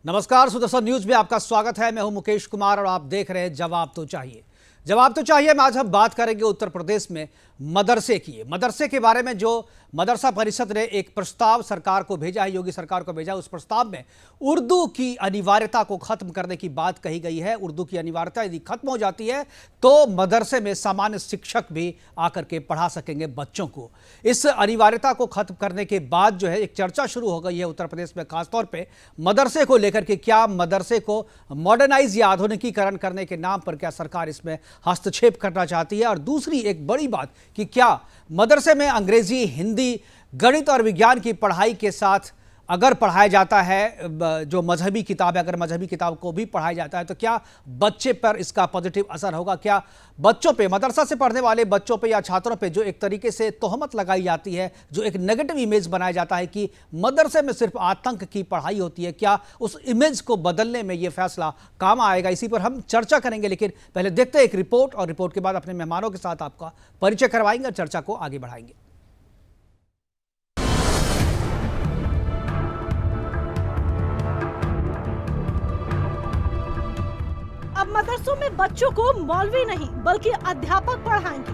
नमस्कार, सुदर्शन न्यूज में आपका स्वागत है। मैं हूं मुकेश कुमार और आप देख रहे हैं जवाब तो चाहिए। जवाब तो चाहिए में आज हम बात करेंगे उत्तर प्रदेश में मदरसे की। मदरसे के बारे में जो मदरसा परिषद ने एक प्रस्ताव सरकार को भेजा है, योगी सरकार को भेजा, उस प्रस्ताव में उर्दू की अनिवार्यता को खत्म करने की बात कही गई है। उर्दू की अनिवार्यता यदि खत्म हो जाती है तो मदरसे में सामान्य शिक्षक भी आकर के पढ़ा सकेंगे बच्चों को। इस अनिवार्यता को खत्म करने के बाद जो है एक चर्चा शुरू हो गई है उत्तर प्रदेश में, खासतौर पर मदरसे को लेकर के। क्या मदरसे को मॉडर्नाइज या आधुनिकीकरण करने के नाम पर क्या सरकार इसमें हस्तक्षेप करना चाहती है? और दूसरी एक बड़ी बात कि क्या मदरसे में अंग्रेजी, हिंदी, गणित और विज्ञान की पढ़ाई के साथ अगर पढ़ाया जाता है जो मजहबी किताब है, अगर मजहबी किताब को भी पढ़ाया जाता है तो क्या बच्चे पर इसका पॉजिटिव असर होगा? क्या बच्चों पे, मदरसा से पढ़ने वाले बच्चों पे या छात्रों पे जो एक तरीके से तोहमत लगाई जाती है, जो एक नेगेटिव इमेज बनाया जाता है कि मदरसे में सिर्फ आतंक की पढ़ाई होती है, क्या उस इमेज को बदलने में यह फैसला काम आएगा? इसी पर हम चर्चा करेंगे, लेकिन पहले देखते हैं एक रिपोर्ट, और रिपोर्ट के बाद अपने मेहमानों के साथ आपका परिचय करवाएंगे और चर्चा को आगे बढ़ाएंगे। अब मदरसों में बच्चों को मौलवी नहीं बल्कि अध्यापक पढ़ाएंगे।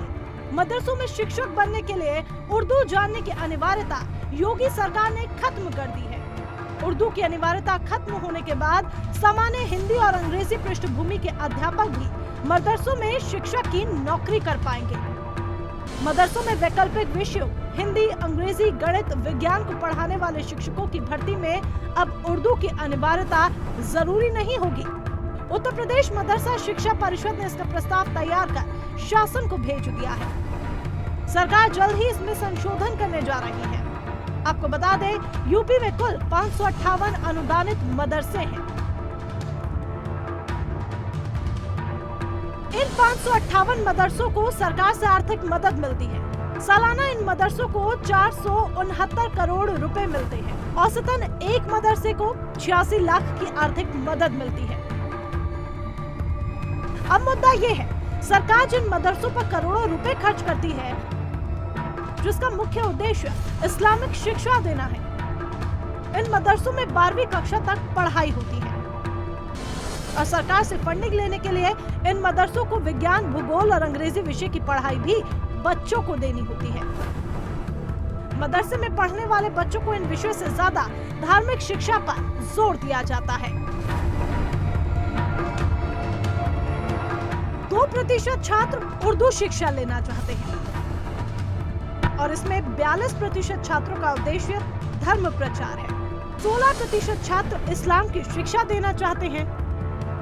मदरसों में शिक्षक बनने के लिए उर्दू जानने की अनिवार्यता योगी सरकार ने खत्म कर दी है। उर्दू की अनिवार्यता खत्म होने के बाद सामान्य हिंदी और अंग्रेजी पृष्ठभूमि के अध्यापक भी मदरसों में शिक्षक की नौकरी कर पाएंगे। मदरसों में वैकल्पिक विषयों हिंदी, अंग्रेजी, गणित, विज्ञान को पढ़ाने वाले शिक्षकों की भर्ती में अब उर्दू की अनिवार्यता जरूरी नहीं होगी। उत्तर प्रदेश मदरसा शिक्षा परिषद ने इसका प्रस्ताव तैयार कर शासन को भेज दिया है। सरकार जल्द ही इसमें संशोधन करने जा रही है। आपको बता दें, यूपी में कुल 558 अनुदानित मदरसे हैं। इन 558 मदरसों को सरकार से आर्थिक मदद मिलती है। सालाना इन मदरसों को 469 करोड़ रुपए मिलते हैं। औसतन एक मदरसे को 86 लाख की आर्थिक मदद मिलती है। अब मुद्दा ये है, सरकार जिन मदरसों पर करोड़ों रुपए खर्च करती है, जिसका मुख्य उद्देश्य इस्लामिक शिक्षा देना है, इन मदरसों में 12वीं कक्षा तक पढ़ाई होती है और सरकार से फंडिंग लेने के लिए इन मदरसों को विज्ञान, भूगोल और अंग्रेजी विषय की पढ़ाई भी बच्चों को देनी होती है। मदरसे में पढ़ने वाले बच्चों को इन विषयों से ज्यादा धार्मिक शिक्षा पर जोर दिया जाता है। 2% छात्र उर्दू शिक्षा लेना चाहते हैं और इसमें 42% छात्रों का उद्देश्य धर्म प्रचार है। 16% छात्र इस्लाम की शिक्षा देना चाहते हैं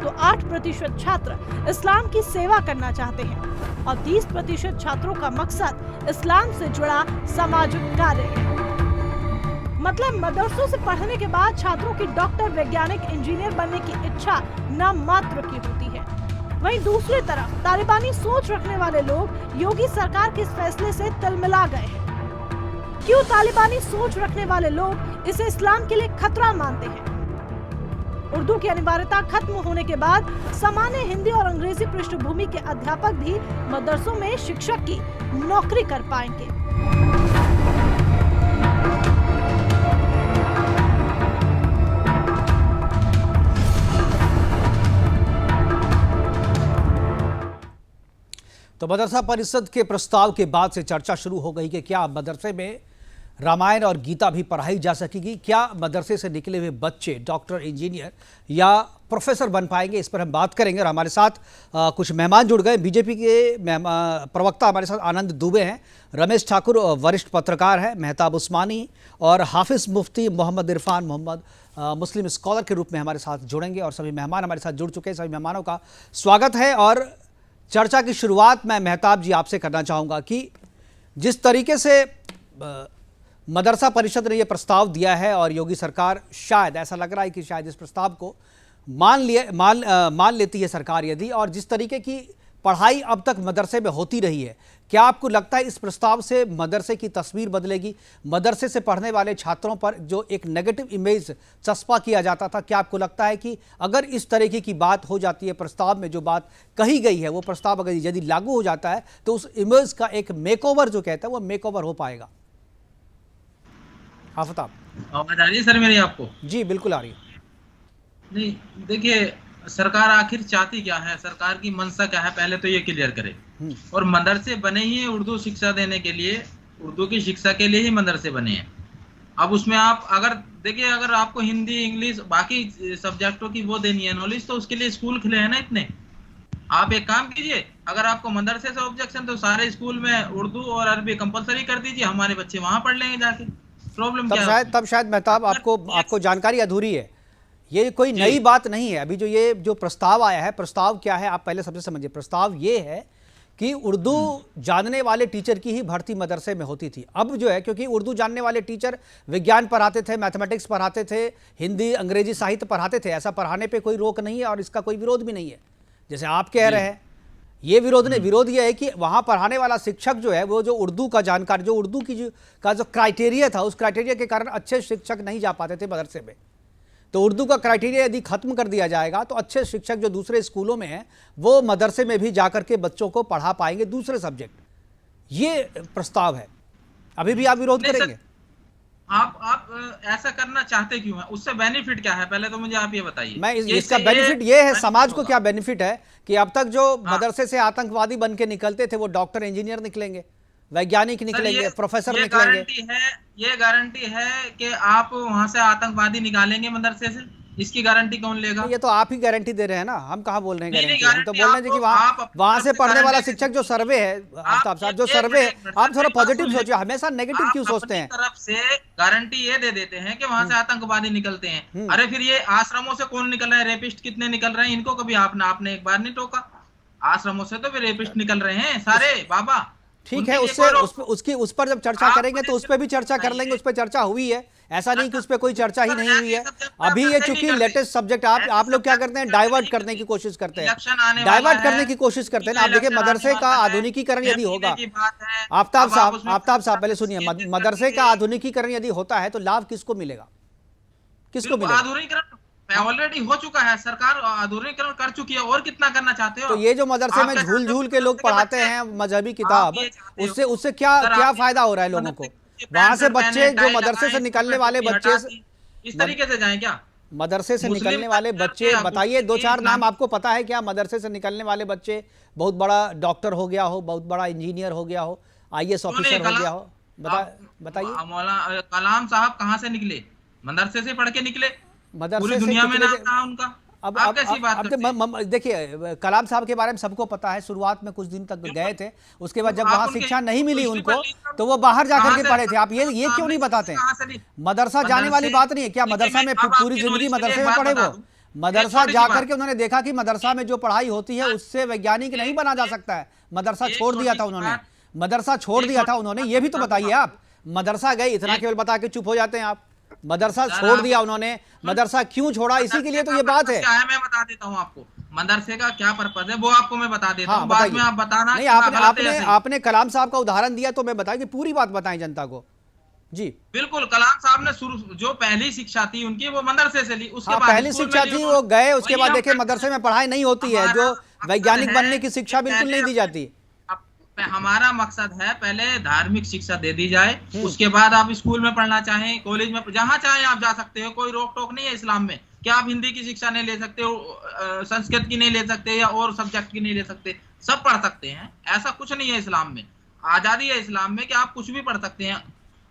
तो 8% छात्र इस्लाम की सेवा करना चाहते हैं और 30% छात्रों का मकसद इस्लाम से जुड़ा सामाजिक कार्य है। मतलब मदरसों से पढ़ने के बाद छात्रों की डॉक्टर, वैज्ञानिक, इंजीनियर बनने की इच्छा नाम मात्र की होती है। वहीं दूसरी तरफ तालिबानी सोच रखने वाले लोग योगी सरकार के इस फैसले से तिलमिला गए हैं। क्यों तालिबानी सोच रखने वाले लोग इसे इस्लाम के लिए खतरा मानते हैं? उर्दू की अनिवार्यता खत्म होने के बाद सामान्य हिंदी और अंग्रेजी पृष्ठभूमि के अध्यापक भी मदरसों में शिक्षक की नौकरी कर पाएंगे। तो मदरसा परिषद के प्रस्ताव के बाद से चर्चा शुरू हो गई कि क्या मदरसे में रामायण और गीता भी पढ़ाई जा सकेगी? क्या मदरसे से निकले हुए बच्चे डॉक्टर, इंजीनियर या प्रोफेसर बन पाएंगे? इस पर हम बात करेंगे और हमारे साथ कुछ मेहमान जुड़ गए। बीजेपी के प्रवक्ता हमारे साथ आनंद दुबे हैं, रमेश ठाकुर वरिष्ठ पत्रकार हैं, मेहताब उस्मानी और हाफिज मुफ्ती मोहम्मद इरफान मोहम्मद मुस्लिम स्कॉलर के रूप में हमारे साथ जुड़ेंगे। और सभी मेहमान हमारे साथ जुड़ चुके हैं। सभी मेहमानों का स्वागत है। और चर्चा की शुरुआत मैं मेहताब जी आपसे करना चाहूँगा कि जिस तरीके से मदरसा परिषद ने यह प्रस्ताव दिया है और योगी सरकार, शायद ऐसा लग रहा है कि शायद इस प्रस्ताव को मान लेती है सरकार यदि, और जिस तरीके की पढ़ाई अब तक मदरसे में होती रही है, क्या आपको लगता है इस प्रस्ताव से मदरसे की तस्वीर बदलेगी? मदरसे से पढ़ने वाले छात्रों पर जो एक नेगेटिव इमेज चस्पा किया जाता था, क्या आपको लगता है कि अगर इस तरीके की बात हो जाती है, प्रस्ताव में जो बात कही गई है वो प्रस्ताव अगर यदि लागू हो जाता है तो उस इमेज का एक मेकओवर जो कहता है वो मेकओवर हो पाएगा? आफ्ताब, आवाज आ रही है सर मेरी आपको? जी बिल्कुल आ रही है। नहीं, देखिए, सरकार आखिर चाहती क्या है, सरकार की मंशा क्या है, पहले तो ये क्लियर करे। और मदरसे बने ही हैं उर्दू शिक्षा देने के लिए, उर्दू की शिक्षा के लिए ही मदरसे बने हैं। अब उसमें आप अगर देखिए, अगर आपको हिंदी, इंग्लिश, बाकी सब्जेक्टों की वो देनी है नॉलेज, तो उसके लिए स्कूल खुले हैं ना इतने। आप एक काम कीजिए, अगर आपको मदरसे से ऑब्जेक्शन, तो सारे स्कूल में उर्दू और अरबी कंपलसरी कर दीजिए, हमारे बच्चे वहां पढ़ लेंगे जाके। प्रॉब्लम क्या है उसमें? तब शायद मेहताब आपको जानकारी अधूरी है। ये कोई नई बात नहीं है। अभी जो प्रस्ताव आया है, प्रस्ताव क्या है आप पहले सबसे समझिए। प्रस्ताव ये है कि उर्दू जानने वाले टीचर की ही भर्ती मदरसे में होती थी। अब जो है, क्योंकि उर्दू जानने वाले टीचर विज्ञान पढ़ाते थे, मैथमेटिक्स पढ़ाते थे, हिंदी अंग्रेजी साहित्य पढ़ाते थे, ऐसा पढ़ाने पे कोई रोक नहीं है और इसका कोई विरोध भी नहीं है जैसे आप कह रहे हैं। ये विरोध नहीं, विरोध ये है कि वहाँ पढ़ाने वाला शिक्षक जो है वो जो उर्दू का जानकार, जो उर्दू की जो क्राइटेरिया था, उस क्राइटेरिया के कारण अच्छे शिक्षक नहीं जा पाते थे मदरसे में। तो उर्दू का क्राइटेरिया यदि खत्म कर दिया जाएगा तो अच्छे शिक्षक जो दूसरे स्कूलों में हैं वो मदरसे में भी जाकर के बच्चों को पढ़ा पाएंगे दूसरे सब्जेक्ट। ये प्रस्ताव है। अभी भी आप विरोध करेंगे? आप ऐसा करना चाहते क्यों हैं? उससे बेनिफिट क्या है, पहले तो मुझे आप ये बताइए। मैं इसका बेनिफिट ये है, समाज को क्या बेनिफिट है कि अब तक जो मदरसे से आतंकवादी बन के निकलते थे वो डॉक्टर, इंजीनियर निकलेंगे, वैज्ञानिक निकलेंगे, प्रोफेसर निकलेंगे। ये गारंटी है कि आप वहां से आतंकवादी निकालेंगे मदरसे से? इसकी गारंटी कौन लेगा? ये तो आप ही गारंटी दे रहे हैं ना, हम कहाँ बोल रहे हैं गारंटी। हम तो बोल रहे हैं कि वहां से पढ़ने वाला शिक्षक जो सर्वे है, आफ्ताब साहब, जो सर्वे है, आप थोड़ा पॉजिटिव सोचिए, हमेशा नेगेटिव क्यों सोचते हैं? तरफ से गारंटी ये दे देते हैं कि वहां से आतंकवादी निकलते हैं। अरे फिर ये आश्रमों से कौन निकल रहा है? रेपिस्ट कितने निकल रहे हैं? इनको कभी आपने एक बार नहीं टोका? आश्रमों से तो फिर रेपिस्ट निकल रहे हैं सारे बाबा। ठीक है, उस पर जब चर्चा करेंगे तो उस पर भी चर्चा कर लेंगे। उस पर चर्चा हुई है, ऐसा नहीं कि उस पर कोई चर्चा ही नहीं हुई है। अभी ये चूंकि लेटेस्ट सब्जेक्ट, आप लोग क्या करते हैं, डाइवर्ट करने की कोशिश करते हैं, डाइवर्ट करने की कोशिश करते हैं ना। आप देखिए, मदरसे का आधुनिकीकरण यदि होगा, आफ्ताब साहब पहले सुनिए, मदरसे का आधुनिकीकरण यदि होता है तो लाभ किसको मिलेगा? किसको मिलेगा? आधुनिकीकरण ऑलरेडी हो चुका है, सरकार आधुनिकीकरण कर चुकी है, और कितना करना चाहते हो? तो ये जो मदरसे में झूल झूल के लोग पढ़ाते हैं मजहबी किताब, उससे क्या फायदा हो रहा है लोगों को? वहां से बच्चे जो मदरसे से निकलने वाले बच्चे, इस तरीके से जाएं क्या? मदरसे से निकलने वाले बच्चे, बताइए दो चार नाम आपको पता है क्या? मदरसे से निकलने वाले बच्चे बहुत बड़ा डॉक्टर हो गया हो, बहुत बड़ा इंजीनियर हो गया हो, IAS ऑफिसर हो गया हो, बताइए। मौलाना कलाम साहब कहाँ से निकले? मदरसे से पढ़ के निकले। मदरसे पूरी दुनिया में नाम था उनका। अब कैसी बात करते हैं? देखिए, कलाम साहब के बारे में सबको पता है, शुरुआत में कुछ दिन तक गए थे, उसके बाद जब वहां शिक्षा नहीं मिली उनको तो वो बाहर जाकर के पढ़े थे। आप ये क्यों नहीं बताते? मदरसा जाने वाली बात नहीं है क्या? मदरसा में पूरी जिंदगी मदरसे में पढ़े वो, मदरसा जाकर के उन्होंने देखा कि मदरसा में जो पढ़ाई होती है उससे वैज्ञानिक नहीं बना जा सकता है, मदरसा छोड़ दिया था उन्होंने, मदरसा छोड़ दिया था उन्होंने। ये भी तो बताइए आप। मदरसा गए, इतना केवल बता के चुप हो जाते हैं आप। मदरसा छोड़ दिया उन्होंने, मदरसा क्यों छोड़ा, इसी के लिए तो ये बात है। क्या है मैं बता देता हूँ आपको, मदरसे का क्या पर्पज है वो आपको मैं बता देता हूँ, बाद में आप बताना। नहीं, आपने कलाम साहब का उदाहरण दिया तो मैं बताएं, पूरी बात बताएं जनता को। जी बिल्कुल, कलाम साहब ने जो पहली शिक्षा थी उनकी वो मदरसे से ली। उसके बाद पहली शिक्षा थी, वो गए, उसके बाद देखे मदरसे में पढ़ाई नहीं होती है, जो वैज्ञानिक बनने की शिक्षा बिल्कुल नहीं दी जाती। हमारा मकसद है पहले धार्मिक शिक्षा दे दी जाए, उसके बाद आप स्कूल में पढ़ना चाहें, कॉलेज में, जहां चाहें आप जा सकते हो, कोई रोक टोक नहीं है इस्लाम में। क्या आप हिंदी की शिक्षा नहीं ले सकते हो, संस्कृत की नहीं ले सकते, या और सब्जेक्ट की नहीं ले सकते? सब पढ़ सकते हैं, ऐसा कुछ नहीं है इस्लाम में। आजादी है इस्लाम में कि आप कुछ भी पढ़ सकते हैं।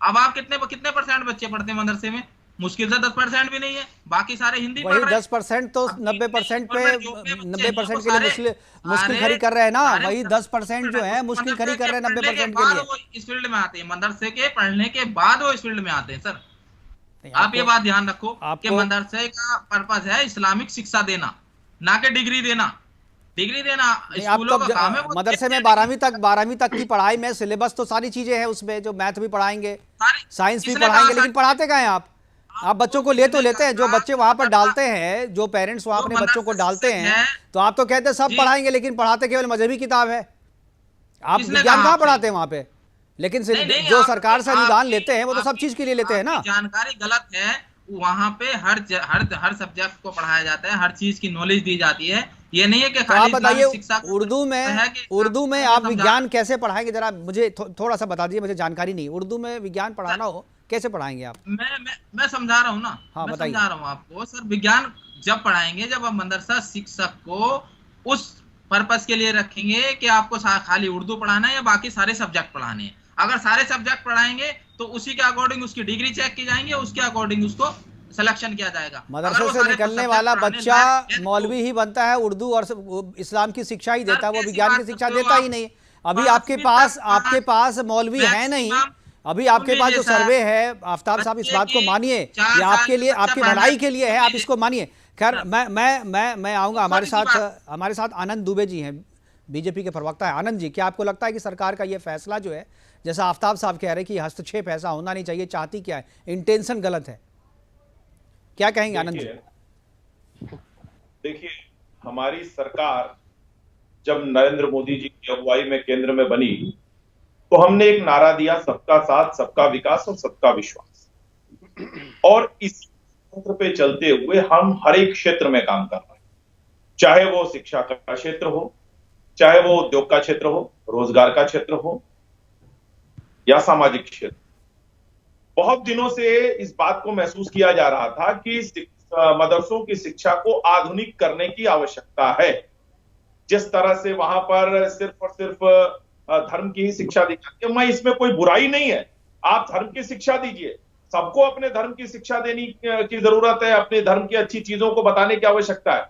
अब आप कितने परसेंट बच्चे पढ़ते हैं मदरसे में? मुश्किल से 10% भी नहीं है, बाकी सारे हिंदी पढ़ रहे हैं। 10% तो 90% पे, 90% के लिए मुश्किल खड़ी कर रहे हैं ना, वही 10% जो है मुश्किल खड़ी कर रहे हैं 90% के लिए। वो इस फील्ड में आते हैं, मदरसे के पढ़ने के बाद वो इस फील्ड में आते हैं। सर आप ये बात ध्यान रखो कि मदरसे का पर्पज है इस्लामिक शिक्षा देना, ना कि डिग्री देना। डिग्री देना स्कूलों का काम है। मदरसे में 12वीं तक की पढ़ाई में सिलेबस तो सारी चीजें हैं उसमें, जो मैथ भी पढ़ाएंगे, साइंस भी पढ़ाएंगे, लेकिन पढ़ाते कहाँ हैं आप बच्चों को ले तो लेते हैं, जो बच्चे वहां पर डालते हैं, जो पेरेंट्स वहां अपने बच्चों को डालते हैं, तो आप तो कहते हैं सब पढ़ाएंगे, लेकिन पढ़ाते केवल मजहबी किताब है। आप विज्ञान कहाँ पढ़ाते हैं वहां पे? लेकिन जो सरकार से अनुदान लेते हैं वो तो सब चीज के लिए लेते हैं ना। जानकारी गलत है, वहां पे हर सब्जेक्ट को पढ़ाया जाता है, हर चीज की नॉलेज दी जाती है। ये नहीं है कि तो आप बताइए, उर्दू में आप विज्ञान कैसे पढ़ाएंगे? जरा मुझे थोड़ा सा बता दीजिए, मुझे जानकारी नहीं। उर्दू में विज्ञान पढ़ाना हो कैसे पढ़ाएंगे आप? मैं समझा रहा हूँ ना। हाँ, मैं समझा रहा हूँ आपको। सर विज्ञान जब पढ़ाएंगे जब आप मदरसा शिक्षक को उस पर्पस के लिए रखेंगे कि आपको खाली उर्दू पढ़ाना है या बाकी सारे सब्जेक्ट पढ़ाने हैं। अगर सारे सब्जेक्ट पढ़ाएंगे तो उसी के अकॉर्डिंग उसकी डिग्री चेक की जाएंगी, उसके अकॉर्डिंग उसको सिलेक्शन किया जाएगा। मदरसे से निकलने वाला बच्चा मौलवी ही बनता है, उर्दू और इस्लाम की शिक्षा ही देता है, वो विज्ञान की शिक्षा देता ही नहीं। अभी आपके पास मौलवी है नहीं, अभी आपके पास जो सर्वे है, आफ्ताब साहब इस बात को मानिए, ये आपके लिए, आपकी भलाई के लिए है, आप इसको मानिए। खैर मैं आऊंगा, हमारे साथ आनंद दुबे जी हैं, बीजेपी के प्रवक्ता है। आनंद जी, क्या आपको लगता है कि सरकार का ये फैसला जो है, जैसा आफ्ताब साहब कह रहे हैं कि हस्तक्षेप ऐसा होना नहीं चाहिए, चाहती क्या है, इंटेंशन गलत है, क्या कहेंगे आनंद जी? देखिए, हमारी सरकार जब नरेंद्र मोदी जी की अगुवाई में केंद्र में बनी तो हमने एक नारा दिया, सबका साथ, सबका विकास और सबका विश्वास। और इस क्षेत्र पे चलते हुए हम हर एक क्षेत्र में काम कर रहे हैं, चाहे वो शिक्षा का क्षेत्र हो, चाहे वो उद्योग का क्षेत्र हो, रोजगार का क्षेत्र हो या सामाजिक क्षेत्र। बहुत दिनों से इस बात को महसूस किया जा रहा था कि मदरसों की शिक्षा को आधुनिक करने की आवश्यकता है। जिस तरह से वहां पर सिर्फ और सिर्फ धर्म की ही शिक्षा दी जाती है, मैं इसमें कोई बुराई नहीं है, आप धर्म की शिक्षा दीजिए, सबको अपने धर्म की शिक्षा देने की जरूरत है, अपने धर्म की अच्छी चीजों को बताने की आवश्यकता है।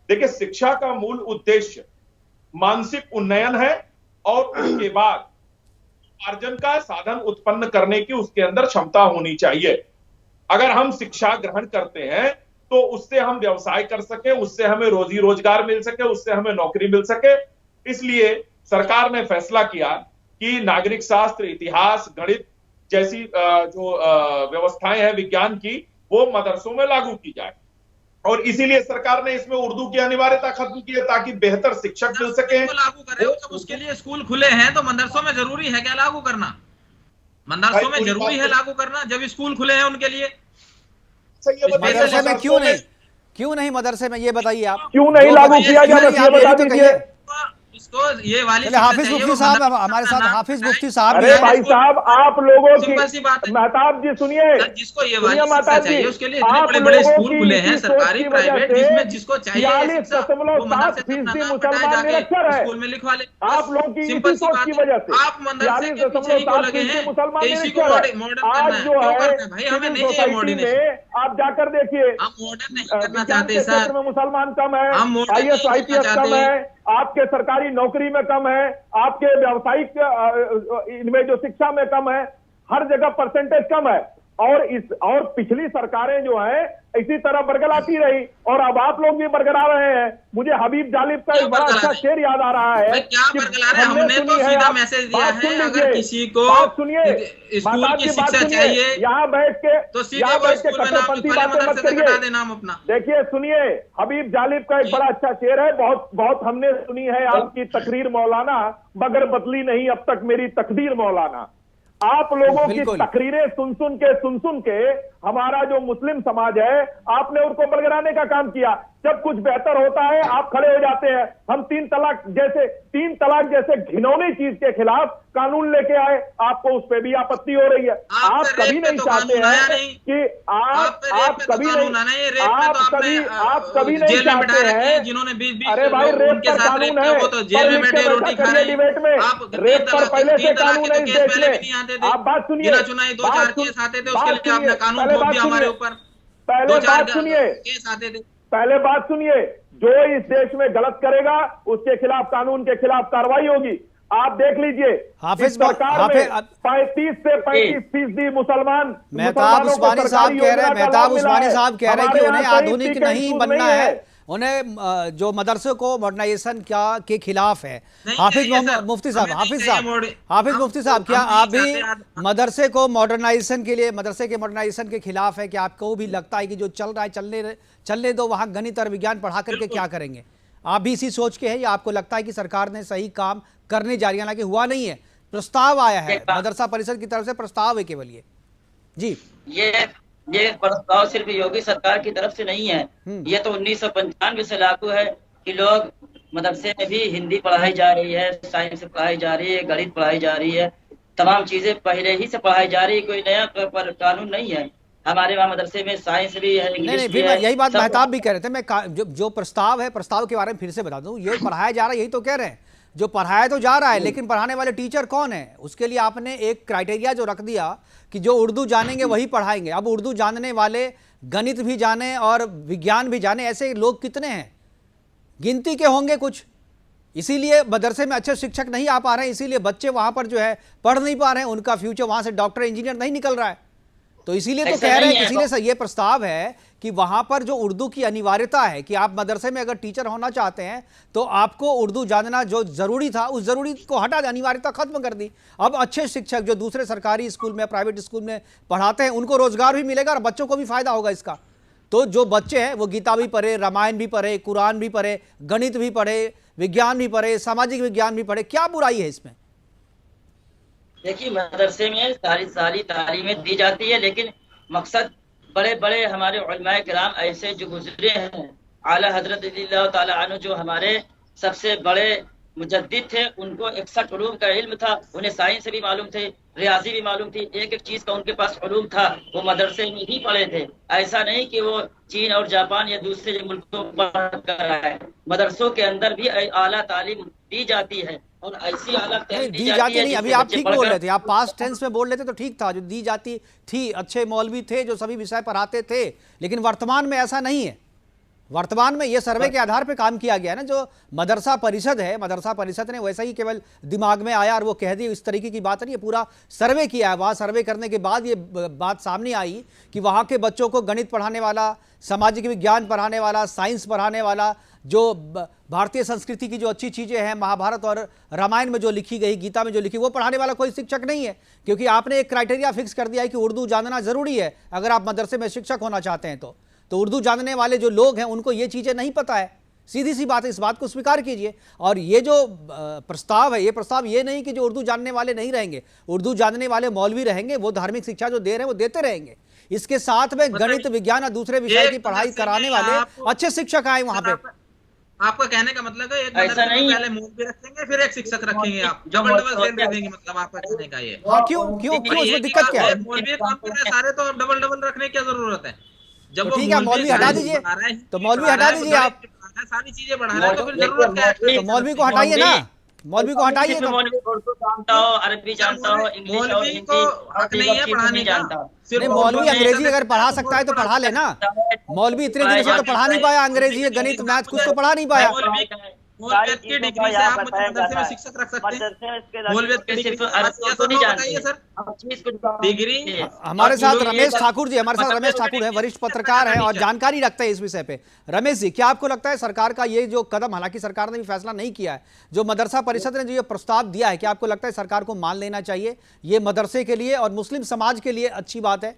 देखिए, शिक्षा का मूल उद्देश्य मानसिक उन्नयन है और उसके बाद अर्जन का साधन उत्पन्न करने की उसके अंदर क्षमता होनी चाहिए। अगर हम शिक्षा ग्रहण करते हैं तो उससे हम व्यवसाय कर सके, उससे हमें रोजी रोजगार मिल सके, उससे हमें नौकरी मिल सके। इसलिए सरकार ने फैसला किया कि नागरिक शास्त्र, इतिहास, गणित जैसी जो व्यवस्थाएं हैं विज्ञान की, वो मदरसों में लागू की जाए। और इसीलिए सरकार ने इसमें उर्दू की अनिवार्यता खत्म की है ताकि बेहतर शिक्षक मिल सके। लागू करें, जब उसके लिए स्कूल खुले हैं तो मदरसों में जरूरी है क्या लागू करना? मदरसों में जरूरी है लागू करना जब स्कूल खुले हैं उनके लिए। मदरसे में क्यों नहीं मदरसे में, ये बताइए आप, क्यों नहीं लागू किया गया, बस ये बता दीजिए। इसको ये वाली हाफिज मुफ्ती साहब हमारे साथ, हाफिज मुफ्ती साहब। अरे भाई साहब, आप लोगों की महताब जी सुनिए, जिसको ये वाली शिक्षा चाहिए उसके लिए इतने बड़े बड़े स्कूल खुले हैं सरकारी प्राइवेट, जिसमें जिसको चाहिए 46.7% मुसलमान निरक्षर है। स्कूल में लिखवा ले। आप लोग की इसी सोच की वजह से आप मदरसे के पीछे ही क्यों लगे हैं? मुसलमान इसी को मॉडर्न करना है, क्यों करना है भाई? हमें नहीं चाहिए मॉडर्नेशन, आप जाकर देखिए, हम मॉडर्न नहीं करना चाहते सर, मुसलमान कम है, हम मॉडर्न IAS IPS कम है, आपके सरकारी नौकरी में कम है, आपके व्यावसायिक इनमें जो शिक्षा में कम है, हर जगह परसेंटेज कम है। और पिछली सरकारें जो है इसी तरह बरगलाती रही और अब आप लोग भी बरगला रहे हैं। मुझे हबीब जालिब का एक बड़ा अच्छा शेर याद आ रहा है। क्या बरगला रहे हैं? हमने तो सीधा मैसेज दिया है, अगर किसी को स्कूल की शिक्षा चाहिए यहाँ बैठ के तो सीधे वो स्कूल में नाम लिखवा ले, मदरसे से कटा दे नाम अपना। देखिए, सुनिए, हबीब जालिब का एक बड़ा अच्छा शेर है, बहुत हमने सुनी है आपकी तकरीर मौलाना, मगर बदली नहीं अब तक मेरी तकदीर मौलाना। आप लोगों की तकरीरें सुन सुन के हमारा जो मुस्लिम समाज है, आपने उनको बरगलाने का काम किया। जब कुछ बेहतर होता है आप खड़े हो जाते हैं। हम तीन तलाक जैसे घिनौनी चीज के खिलाफ कानून लेके आए, आपको उस पर भी आपत्ति हो रही है। आप कभी नहीं चाहते हैं कि आप कभी नहीं चाहते हैं, जिन्होंने अरे भाई रेप पर कानून है, वो तो जेल में बैठे रोटी खा रहे हैं। डिबेट में रेप पर पहले से कानून है इस देश में। आप बात सुनिए, 2-4 केस आते थे, उसके लिए आपने कानून थोप दिया हमारे ऊपर। पहले बात सुनिए, जो इस देश में गलत करेगा उसके खिलाफ कानून के खिलाफ कार्रवाई होगी। आप देख लीजिए, हाफिज सरकार में 35 से 35% मुसलमान, मेहताब उस्मानी साहब कह रहे हैं कि उन्हें आधुनिक नहीं बनना है, उन्हें जो मदरसे को मॉडर्नाइजेशन के खिलाफ है। हाफिज मुफ्ती साहब, क्या आप भी मदरसे को मॉडर्नाइजेशन के लिए, मदरसे के मॉडर्नाइजेशन के खिलाफ है? कि आपको भी लगता है कि जो चल रहा है चलने दो, वहां गणित और विज्ञान पढ़ा करके क्या करेंगे? आप भी इसी सोच के हैं या आपको लगता है कि सरकार ने सही काम करने जा रही है? हालांकि हुआ नहीं है, प्रस्ताव आया है मदरसा परिषद की तरफ से, प्रस्ताव है केवल ये। जी, ये प्रस्ताव सिर्फ योगी सरकार की तरफ से नहीं है, ये तो 1995 से लागू है कि लोग मदरसे में भी हिंदी पढ़ाई जा रही है, साइंस पढ़ाई जा रही है, गणित पढ़ाई जा रही है, तमाम चीजें पहले ही से पढ़ाई जा रही है, कोई नया कानून नहीं है। हमारे वहाँ मदरसे में साइंस भी है, नहीं इंग्लिश नहीं, भी फिर है, यही बात सब मेहताब भी कह रहे थे। मैं जो प्रस्ताव है, प्रस्ताव के बारे में फिर से बता दूं। ये पढ़ाया जा रहा है, यही तो कह रहे हैं, जो पढ़ाया तो जा रहा है, लेकिन पढ़ाने वाले टीचर कौन है, उसके लिए आपने एक क्राइटेरिया जो रख दिया कि जो उर्दू जानेंगे वही पढ़ाएंगे। अब उर्दू जानने वाले गणित भी जाने और विज्ञान भी जाने, ऐसे लोग कितने हैं, गिनती के होंगे कुछ। इसीलिए मदरसे में अच्छे शिक्षक नहीं आ पा रहे हैं, इसीलिए बच्चे वहां पर जो है पढ़ नहीं पा रहे हैं, उनका फ्यूचर वहां से डॉक्टर इंजीनियर नहीं निकल रहा है। तो इसीलिए तो ऐसा कह रहे नहीं हैं, है। इसीलिए सर ये प्रस्ताव है कि वहां पर जो उर्दू की अनिवार्यता है कि आप मदरसे में अगर टीचर होना चाहते हैं तो आपको उर्दू जानना जो जरूरी था, उस जरूरी को हटा, अनिवार्यता खत्म कर दी। अब अच्छे शिक्षक जो दूसरे सरकारी स्कूल में, प्राइवेट स्कूल में पढ़ाते हैं, उनको रोजगार भी मिलेगा और बच्चों को भी फायदा होगा इसका। तो जो बच्चे हैं वो गीता भी पढ़े, रामायण भी पढ़े, कुरान भी पढ़े, गणित भी पढ़े, विज्ञान भी पढ़े, सामाजिक विज्ञान भी पढ़े, क्या बुराई है इसमें? देखिए, मदरसे में सारी तालीमें दी जाती है, लेकिन मकसद बड़े बड़े हमारे उलमाए किराम ऐसे जो गुजरे हैं, आला हजरत रज़ियल्लाहु ताला अन्हु जो हमारे सबसे बड़े मुजद्दिद थे, उनको 61 उलूम का इल्म था, उन्हें साइंस भी मालूम थे, रियाजी भी मालूम थी, एक एक चीज का उनके पास उलूम था, वो मदरसे में ही पढ़े थे। ऐसा नहीं कि वो चीन और जापान या दूसरे मुल्कों पढ़ कर आए। मदरसों के अंदर भी आला तालीम दी जाती है, और ऐसी आला नहीं तालीम दी जाती है नहीं, अभी जिससे आप बच्चे ठीक बोल पढ़कर रहे थे, आप पास्ट टेंस में बोल रहे थे तो ठीक था, जो दी जाती थी, अच्छे मौलवी थे जो सभी विषय पढ़ाते थे, लेकिन वर्तमान में ऐसा नहीं है। वर्तमान में ये सर्वे के आधार पर काम किया गया ना, जो मदरसा परिषद है, मदरसा परिषद ने वैसा ही केवल दिमाग में आया और वो कह दी, इस तरीके की बात नहीं है, पूरा सर्वे किया है। वहाँ सर्वे करने के बाद ये बात सामने आई कि वहाँ के बच्चों को गणित पढ़ाने वाला, सामाजिक विज्ञान पढ़ाने वाला, साइंस पढ़ाने वाला, जो भारतीय संस्कृति की जो अच्छी चीज़ें हैं, महाभारत और रामायण में जो लिखी गई, गीता में जो लिखी, वो पढ़ाने वाला कोई शिक्षक नहीं है। क्योंकि आपने एक क्राइटेरिया फिक्स कर दिया है कि उर्दू जानना ज़रूरी है अगर आप मदरसे में शिक्षक होना चाहते हैं। तो उर्दू जानने वाले जो लोग हैं उनको ये चीज़ें नहीं पता है, सीधी सी बात है, इस बात को स्वीकार कीजिए। और ये जो प्रस्ताव है, ये प्रस्ताव ये नहीं कि जो उर्दू जानने वाले नहीं रहेंगे, उर्दू जानने वाले मौलवी रहेंगे, वो धार्मिक शिक्षा जो दे रहे हैं वो देते रहेंगे। इसके साथ में गणित, विज्ञान और दूसरे विषय की पढ़ाई कराने वाले अच्छे शिक्षक आए वहां पे। आपका कहने का मतलब है एक ऐसा नहीं, पहले मौलवी रखेंगे फिर एक शिक्षक रखेंगे, आप डबल सैलरी देंगे, मतलब आपका कहने का ये? हाँ, क्यों उसमें दिक्कत क्या है? मौलवी काम कर रहे हैं सारे, तो डबल रखने की क्या जरूरत है? जब तो ठीक है, मौलवी हटा दीजिए, तो मौलवी हटा दीजिए आप, सारी चीजें बढ़ा रहे हैं, तो फिर जरूरत क्या है? तो मौलवी को हटाइए ना, मौलवी को हटाइए। तो मौलवी उर्दू जानता हो, अरबी जानता हो, इंग्लिश और मौलवी हिंदी को और हक नहीं है पढ़ाने का। नहीं, मौलवी अंग्रेजी अगर पढ़ा सकता है तो पढ़ा लेना। मौलवी इतने दिन से तो पढ़ा नहीं पाया अंग्रेजी, गणित, मैथ कुछ तो पढ़ा नहीं पाया। मौलवियत की डिग्री से आप मदरसे में शिक्षक रख सकते हैं? मौलवियत की डिग्री बताइए सर, डिग्री। हमारे साथ रमेश ठाकुर जी, हमारे साथ रमेश ठाकुर है, वरिष्ठ पत्रकार हैं और जानकारी रखते हैं इस विषय पे। रमेश जी, क्या आपको लगता है सरकार का ये जो कदम, हालांकि सरकार ने भी फैसला नहीं किया है, जो मदरसा परिषद ने जो ये प्रस्ताव दिया है, क्या आपको लगता है सरकार को मान लेना चाहिए? ये मदरसे के लिए और मुस्लिम समाज के लिए अच्छी बात है?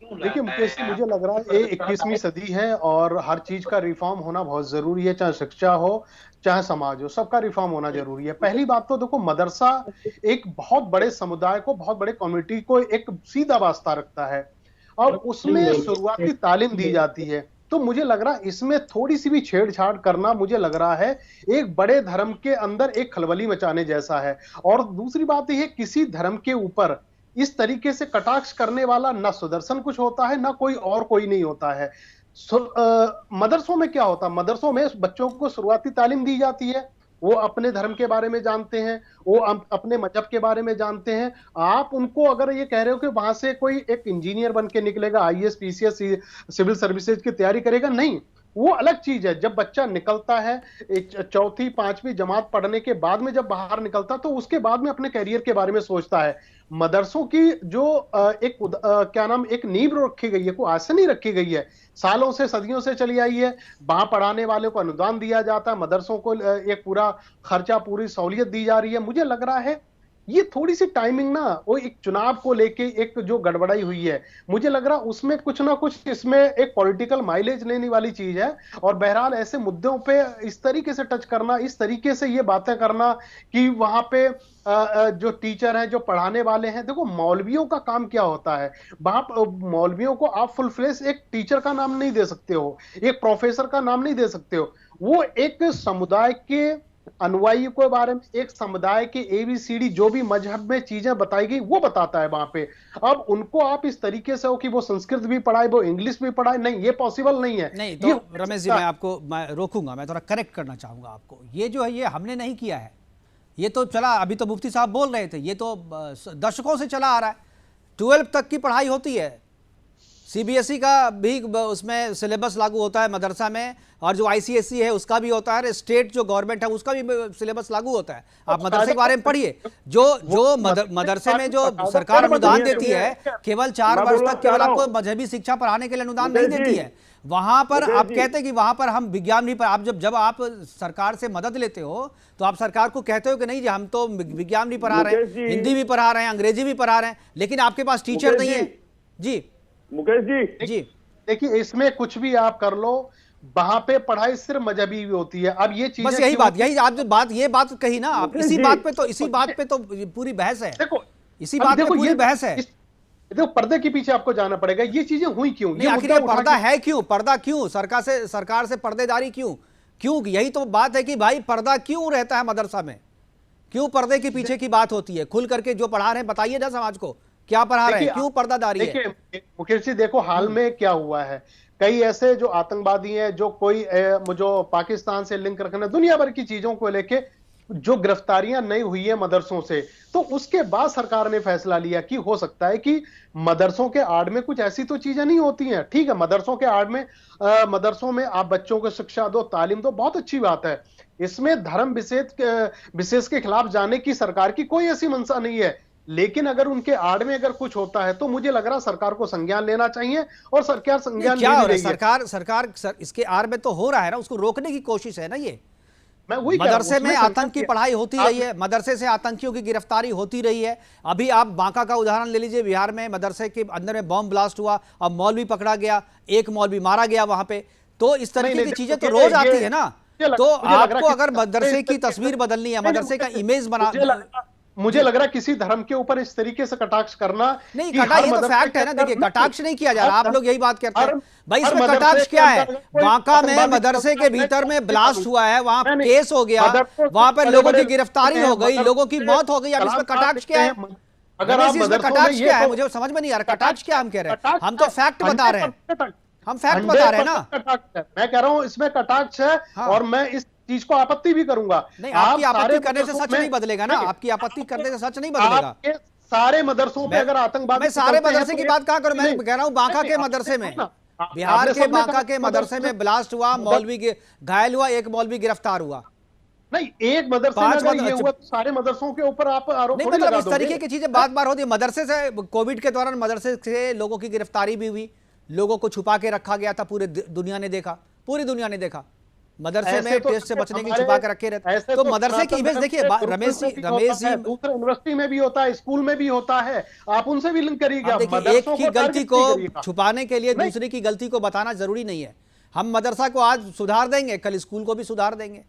देखिए मुकेश जी, मुझे लग रहा है ये 21वीं सदी है और हर चीज का रिफॉर्म होना बहुत जरूरी है, चाहे शिक्षा हो चाहे समाज हो, सबका रिफॉर्म होना जरूरी है। पहली बात तो देखो, मदरसा एक बहुत बड़े समुदाय को, बहुत बड़े कम्युनिटी को एक सीधा वास्ता रखता है और उसमें शुरुआती तालीम दी जाती है। तो मुझे लग रहा है इसमें थोड़ी सी भी छेड़छाड़ करना, मुझे लग रहा है एक बड़े धर्म के अंदर एक खलबली मचाने जैसा है। और दूसरी बात यह, किसी धर्म के ऊपर इस तरीके से कटाक्ष करने वाला ना सुदर्शन कुछ होता है, ना कोई नहीं होता है। मदरसों में क्या होता है, मदरसों में बच्चों को शुरुआती तालीम दी जाती है, वो अपने धर्म के बारे में जानते हैं, वो अपने मजहब के बारे में जानते हैं। आप उनको अगर ये कह रहे हो कि वहां से कोई एक इंजीनियर बन के निकलेगा, आईएएस, पीसीएस, सिविल सर्विसेज की तैयारी करेगा, नहीं, वो अलग चीज है। जब बच्चा निकलता है चौथी पांचवी जमात पढ़ने के बाद में, जब बाहर निकलता तो उसके बाद में अपने करियर के बारे में सोचता है। मदरसों की जो एक नींव रखी गई है, कोई आज से नहीं रखी गई है, सालों से, सदियों से चली आई है। वहां पढ़ाने वाले को अनुदान दिया जाता है, मदरसों को एक पूरा खर्चा, पूरी सहूलियत दी जा रही है। मुझे लग रहा है ये थोड़ी सी टाइमिंग ना, वो एक चुनाव को लेके एक जो गड़बड़ाई हुई है, मुझे लग रहा उसमें कुछ ना कुछ इसमें एक पॉलिटिकल माइलेज लेने वाली चीज है। और बहरहाल ऐसे मुद्दों पे इस तरीके से टच करना, इस तरीके से ये बातें करना कि वहां पे जो टीचर हैं, जो पढ़ाने वाले हैं, देखो मौलवियों का काम क्या होता है, वहां मौलवियों को आप फुल फ्लेश एक टीचर का नाम नहीं दे सकते हो, एक प्रोफेसर का नाम नहीं दे सकते हो। वो एक समुदाय के अनुयायी के बारे में, एक समुदाय के ABCD जो भी मजहब में चीजें बताई गई वो बताता है वहां पे। अब उनको आप इस तरीके से हो कि वो संस्कृत भी पढ़ाए, वो इंग्लिश भी पढ़ाए, नहीं, ये पॉसिबल नहीं है। नहीं तो रमेश जी, मैं रोकूंगा, मैं थोड़ा करेक्ट करना चाहूंगा आपको। ये जो है ये हमने नहीं किया है, ये तो चला, अभी तो मुफ्ती साहब बोल रहे थे, ये तो दशकों से चला आ रहा है। 12 तक की पढ़ाई होती है, CBSE का भी उसमें सिलेबस लागू होता है मदरसा में, और जो ICSE है उसका भी होता है, स्टेट जो गवर्नमेंट है उसका भी सिलेबस लागू होता है। आप मदरसे के बारे में पढ़िए। जो मदरसे में जो सरकार अनुदान देती है, केवल 4 वर्ष तक केवल आपको मजहबी शिक्षा पढ़ाने के लिए अनुदान नहीं देती है। वहां पर आप कहते हैं कि वहां पर हम विज्ञान भी, आप जब आप सरकार से मदद लेते हो तो आप सरकार को कहते हो कि नहीं जी हम तो विज्ञान भी पढ़ा रहे हैं, हिंदी भी पढ़ा रहे हैं, अंग्रेजी भी पढ़ा रहे हैं, लेकिन आपके पास टीचर नहीं है। जी मुकेश जी देखिए, इसमें कुछ भी आप कर लो, वहां पे पढ़ाई सिर्फ मजहबी भी होती है। अब ये चीजें बस यही आप जो बात कही ना, आप इसी बात पे तो पूरी बहस है। देखो, इसी बात पे पूरी बहस है। देखो, पर्दे के पीछे आपको जाना पड़ेगा, ये चीजें हुई क्यों, ये आखिर ये पर्दा है क्यों, पर्दा क्यों, सरकार से पर्देदारी क्यों, यही तो बात है कि भाई पर्दा क्यों रहता है मदरसा में, क्यों पर्दे के पीछे की बात होती है। खुल करके जो पढ़ा रहे हैं बताइए ना समाज को, क्या पढ़ा रहे हैं, क्यों पर्दादारी है। देखिए मुकेश जी, देखो हाल में क्या हुआ है, कई ऐसे जो आतंकवादी हैं, जो पाकिस्तान से लिंक रखने, दुनिया भर की चीजों को लेके जो गिरफ्तारियां नहीं हुई है मदरसों से, तो उसके बाद सरकार ने फैसला लिया कि हो सकता है कि मदरसों के आड़ में कुछ ऐसी तो चीजें नहीं होती हैं। ठीक है, मदरसों के आड़ में मदरसों में आप बच्चों को शिक्षा दो, तालीम दो, बहुत अच्छी बात है। इसमें धर्म विशेष के खिलाफ जाने की सरकार की कोई ऐसी मंशा नहीं है, लेकिन अगर उनके आड़ में अगर कुछ होता है तो मुझे लग रहा सरकार को संज्ञान लेना चाहिए, और सरकार संज्ञान क्या ले हो रहा है। सरकार इसके आड़ में तो हो रहा है ना, उसको रोकने की कोशिश है ना। ये मैं वही मदरसे में आतंक की पढ़ाई होती रही है, मदरसे से आतंकियों की गिरफ्तारी होती रही है। अभी आप बांका का उदाहरण ले लीजिए, बिहार में मदरसे के अंदर में बॉम्ब ब्लास्ट हुआ, अब मौलवी पकड़ा गया, एक मौलवी मारा गया वहां पे। तो इस तरीके की चीजें तो रोज आती है ना। तो आपको अगर मदरसे की तस्वीर बदलनी है, मदरसे का इमेज बना, मुझे लग रहा है किसी धर्म के ऊपर इस तरीके से कटाक्ष करना नहीं, ये तो फैक्ट है ना। देखिए, कटाक्ष नहीं किया जा रहा, आप लोग यही बात करते हैं भाई, इसमें कटाक्ष क्या है। बांका में मदरसे के भीतर में ब्लास्ट हुआ है, वहां केस हो गया, वहां पर लोगों की गिरफ्तारी हो गई, लोगों की मौत हो गई। अब इसमें कटाक्ष क्या है, अगर इसमें कटाक्ष क्या है, मुझे समझ में नहीं आ रहा। कटाक्ष क्या हम कह रहे हैं, हम तो फैक्ट बता रहे हैं, हम फैक्ट बता रहे हैं ना। मैं कह रहा हूं इसमें कटाक्ष है, और मैं इस चीज को आपत्ति भी करूंगा। नहीं, आपकी आपत्ति करने से सच नहीं बदलेगा ना, आपकी आपत्ति करने से सच नहीं बदलेगा। सारे मदरसों पे अगर आतंकवाद, मैं सारे मदरसे की बात कहां करूं, मैं कह रहा हूं बांका के मदरसे में, बिहार के बांका के मदरसे में ब्लास्ट हुआ, मौलवी घायल हुआ, एक मौलवी गिरफ्तार हुआ। नहीं, एक मदरसे में अगर ये हुआ तो सारे मदरसों के ऊपर आप आरोप नहीं, मतलब इस तरीके की चीजें बार बार होती है। मदरसे से कोविड के दौरान मदरसे से लोगों की गिरफ्तारी भी हुई, लोगों को छुपा के रखा गया था, पूरी दुनिया ने देखा मदरसे में टेस्ट से बचने की छुपा के रखे रहते। तो मदरसे की इमेज देखिए, रमेश जी दूसरे यूनिवर्सिटी में भी होता है, स्कूल में भी होता है, आप उनसे भी लिंक करिएगा। देखिए, एक की गलती को छुपाने के लिए दूसरे की गलती को बताना जरूरी नहीं है। हम मदरसा को आज सुधार देंगे, कल स्कूल को भी सुधार देंगे।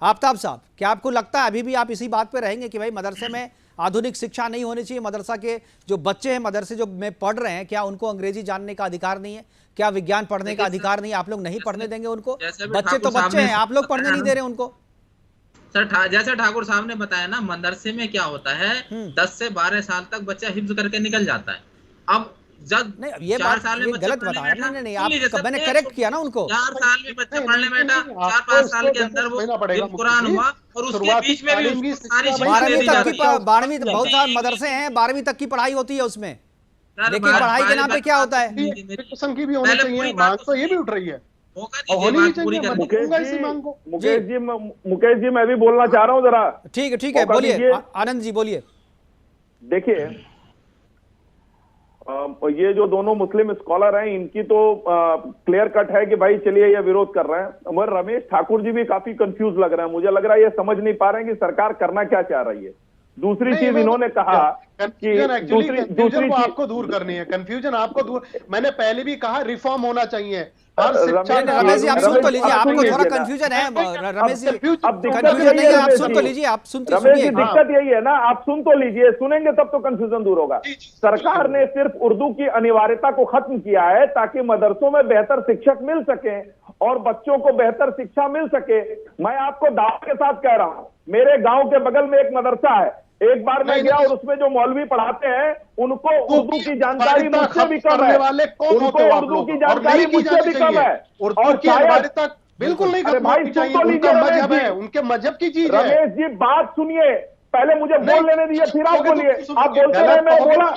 आफ्ताब साहब, क्या आपको लगता है अभी भी आप इसी बात पे रहेंगे कि भाई मदरसे में आधुनिक शिक्षा नहीं होनी चाहिए, मदरसा के जो बच्चे हैं मदरसे जो में पढ़ रहे हैं, क्या उनको अंग्रेजी जानने का अधिकार नहीं है, क्या विज्ञान पढ़ने का अधिकार नहीं है? आप लोग नहीं पढ़ने देंगे उनको? बच्चे तो बच्चे हैं, आप लोग पढ़ने नहीं दे रहे उनको। सर, जैसे ठाकुर साहब ने बताया ना, मदरसे में क्या होता है, 10 से 12 साल तक बच्चा हिफ्ज करके निकल जाता है। अब जब नहीं, ये 4 साल में गलत बताया। नहीं, आप मैंने करेक्ट किया ना उनको। 4 साल में बच्चा पढ़ने बैठा, 4-5 साल के अंदर वो कुरान हुआ, और उसके बीच में भी सारी 12वीं तक की 12वीं, बहुत सारे मदरसे हैं 12वीं तक की पढ़ाई होती है उसमें, लेकिन पढ़ाई के नाम पे क्या होता है, एजुकेशन की भी होनी चाहिए, मांग तो ये भी उठ रही है। मुकेश जी, मैं भी बोलना चाह रहा हूँ जरा। ठीक है, बोलिए आनंद जी, बोलिए। देखिए, ये जो दोनों मुस्लिम स्कॉलर हैं, इनकी तो क्लियर कट है कि भाई चलिए ये विरोध कर रहे हैं, मगर रमेश ठाकुर जी भी काफी कंफ्यूज लग रहे हैं। मुझे लग रहा है ये समझ नहीं पा रहे हैं कि सरकार करना क्या चाह रही है। दूसरी चीज इन्होंने कहा कंफ्यूजन एक्चुअली दूसरी कंफ्यूजन को चीज- आपको दूर करनी है, कंफ्यूजन आपको दूर, मैंने पहले भी कहा रिफॉर्म होना चाहिए हर शिक्षा रमेश जी आप सुन तो लीजिए, आपको थोड़ा लीजिए ना। कंफ्यूजन है रमेश जी, अब दिक्कत कंफ्यूजन यही नहीं है है, आप रमेश सुन तो जी। लीजिए, आप सुनते रमेश जी सुनिए। दिक्कत यही है ना, आप सुन तो लीजिए, सुनेंगे तब तो कंफ्यूजन दूर होगा। सरकार ने सिर्फ उर्दू की अनिवार्यता को खत्म किया है ताकि मदरसों में बेहतर शिक्षक मिल सके और बच्चों को बेहतर शिक्षा मिल सके। मैं आपको दावे के साथ कह रहा हूं, मेरे गांव के बगल में एक मदरसा है, एक बार मैं गया और उसमें जो मौलवी पढ़ाते हैं उनको उर्दू की जानकारी मुझसे भी कम है, उनको उर्दू की जानकारी मुझसे भी कम है। और शायद बिल्कुल नहीं अरे भाई सुन तो लीजिए मजहब रमेश है, जी, उनके मजहब की चीज है। रमेश जी बात सुनिए, पहले मुझे बोल लेने दीजिए फिर आप बोलिए। आप बोलते रहे, मैं बोला।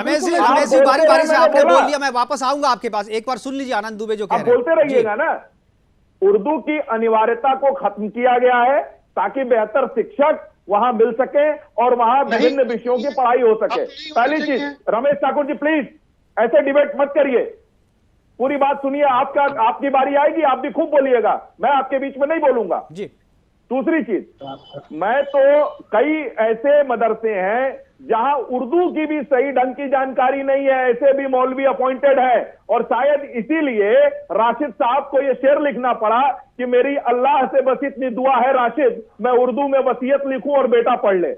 रमेश जी आप बारी बारी बोलते से रहे, आपने मैंने बोल बोला। लिया, मैं वापस आऊंगा आपके पास, एक बार सुन लीजिए आनंद दुबे जो कह आप रहे हैं। बोलते रहिएगा ना। उर्दू की अनिवार्यता को खत्म किया गया है ताकि बेहतर शिक्षक वहां मिल सके और वहां विभिन्न विषयों की पढ़ाई हो सके। पहली चीज, रमेश ठाकुर जी प्लीज ऐसे डिबेट मत करिए, पूरी बात सुनिए। आपकी बारी आएगी, आप भी खूब बोलिएगा, मैं आपके बीच में नहीं बोलूंगा जी। दूसरी चीज, मैं तो कई ऐसे मदरसे हैं जहां उर्दू की भी सही ढंग की जानकारी नहीं है, ऐसे भी मौलवी अपॉइंटेड है और शायद इसीलिए राशिद साहब को यह शेर लिखना पड़ा कि मेरी अल्लाह से बस इतनी दुआ है राशिद, मैं उर्दू में वसीयत लिखूं और बेटा पढ़ ले।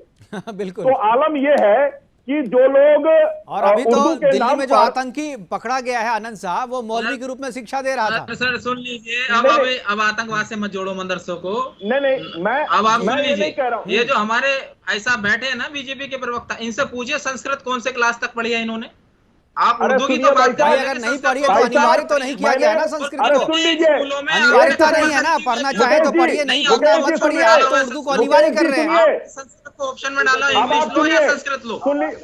बिल्कुल। तो आलम यह है कि जो लोग और अभी तो उर्दू के दिल्ली नाम में जो पर- आतंकी पकड़ा गया है आनंद साहब, वो मौलवी के रूप में शिक्षा दे रहा था। सर सुन लीजिए, नहीं, अब आतंकवाद से मत जोड़ो मदरसों को। नहीं मैं अब आप सुन मैं ये लीजिए, नहीं कह रहा हूं। ये जो हमारे ऐसा बैठे हैं ना बीजेपी के प्रवक्ता, इनसे पूछिए संस्कृत कौन से क्लास तक पढ़ी है इन्होंने। आप अरे उर्दू की सुनिए तो भाई बात साहब, कर भाई रहे अगर हैं, नहीं संस्कृत पढ़ी है को- तो भाई अनिवार्य साहब, तो नहीं किया गया है ना संस्कृत अरे को। सुन लीजिए, स्कूलों में अनिवार्यता आप- नहीं है ना, पढ़ना चाहे तो मुकेश जी, पढ़िए, नहीं मुकेश पढ़ना जी मत पढ़िए, सुनिए, आप तो उर्दू को अनिवार्य कर रहे हैं। सुनिए। आप संस्कृत को ऑप्शन में डालो, अब आप इंग्लिश लो या सुनिए, संस्कृत लो।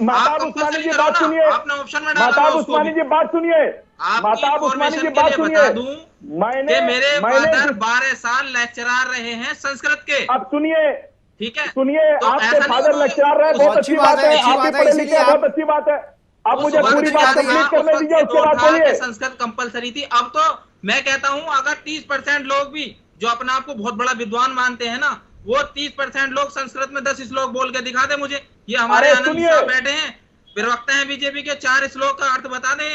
महताब उस्मानी जी बात सुनिए, आपने ऑप्शन में डाला महताब उसको उस्मानी भी। जी बात सुनिए, आपकी महताब उस्मानी जी इन्फॉर्मेशन के बात लिए सुनिए। बता दूं कि मेरे फादर 12 साल लेक्चरर रहे हैं संस्कृत के। अब सुनिए, ठीक है, सुनिए, तो आपके ऐसा नहीं फादर होगा। लेक्चरर रहे, बहुत अच्छी बात है, अच्छी आपके बात है, पढ़े इसीलिए लिखे हैं, आप- बहुत अच्छी बात है। अब उस मुझे वक्त पूरी क्या बात था, कंप्लीट उस करने वक्त दीजिए, ये उसके दौर बाद था बोलिए। कि संस्कृत कंपलसरी थी। अब तो मैं कहता हूं अगर 30% लोग भी जो अपने आप को बहुत बड़ा विद्वान मानते हैं ना, वो 30% लोग संस्कृत में 10 श्लोक बोल के दिखा दे मुझे। ये हमारे अरे आनंद सुनिए। साहब बैठे हैं, प्रवक्ता हैं बीजेपी के, 4 श्लोक का अर्थ बता दें